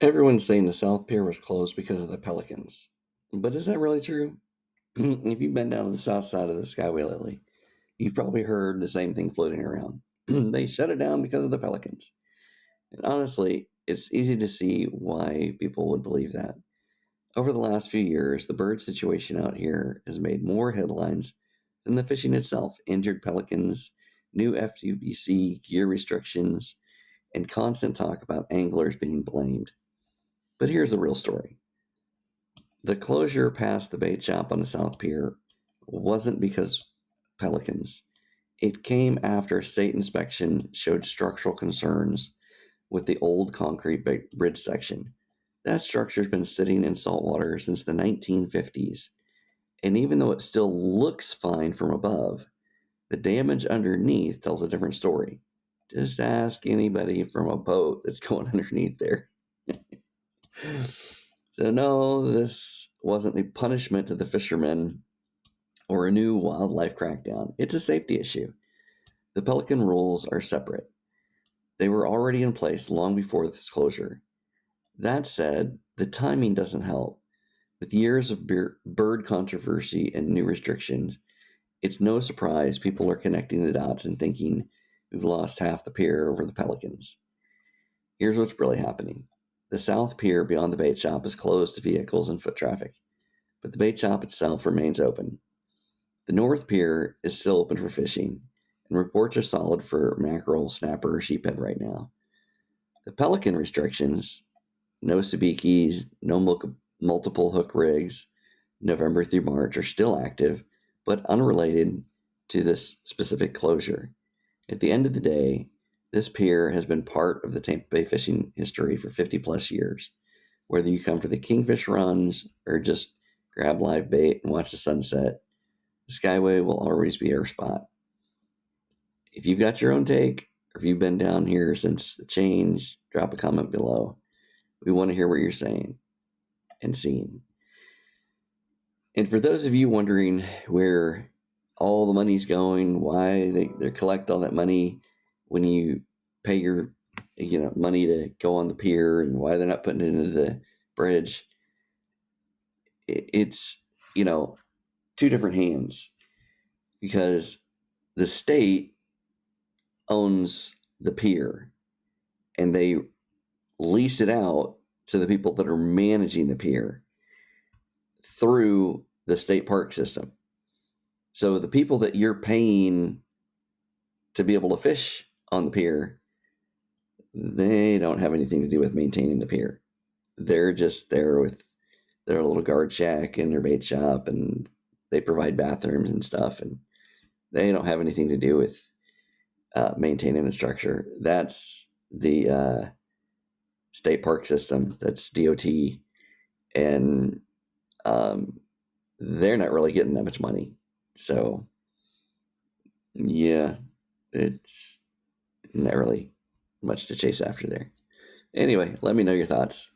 Everyone's saying the South Pier was closed because of the Pelicans. But is that really true? If you've been down to the south side of the Skyway lately, you've probably heard the same thing floating around. They shut it down because of the Pelicans. And honestly, it's easy to see why people would believe that. Over the last few years, the bird situation out here has made more headlines than the fishing itself. Injured pelicans, new FUBC gear restrictions, and constant talk about anglers being blamed. But here's the real story. The closure past the bait shop on the South Pier wasn't because pelicans. It came after a state inspection showed structural concerns with the old concrete bridge section. That structure's been sitting in saltwater since the 1950s, and even though it still looks fine from above, the damage underneath tells a different story. Just ask anybody from a boat that's going underneath there. So, no, this wasn't a punishment to the fishermen or a new wildlife crackdown. It's a safety issue. The pelican rules are separate. They were already in place long before this closure. That said, the timing doesn't help. With years of bird controversy and new restrictions, it's no surprise people are connecting the dots and thinking we've lost half the pier over the pelicans. Here's what's really happening. The South Pier beyond the bait shop is closed to vehicles and foot traffic, but the bait shop itself remains open. The North Pier is still open for fishing, and reports are solid for mackerel, snapper, sheephead right now. The pelican restrictions, no sabikis, no multiple hook rigs, November through March, are still active, but unrelated to this specific closure. At the end of the day, this pier has been part of the Tampa Bay fishing history for 50 plus years. Whether you come for the kingfish runs or just grab live bait and watch the sunset, the Skyway will always be our spot. If you've got your own take, or if you've been down here since the change, drop a comment below. We want to hear what you're saying and seeing. And for those of you wondering where all the money's going, why they collect all that money when you pay your money to go on the pier, and why they're not putting it into the bridge, it's two different hands, because the state owns the pier and they lease it out to the people that are managing the pier through the state park system. So the people that you're paying to be able to fish on the pier, they don't have anything to do with maintaining the pier. They're just there with their little guard shack and their bait shop, and they provide bathrooms and stuff, and they don't have anything to do with maintaining the structure. That's the state park system. That's DOT, and they're not really getting that much money. So, yeah, it's not really much to chase after there. Anyway, let me know your thoughts.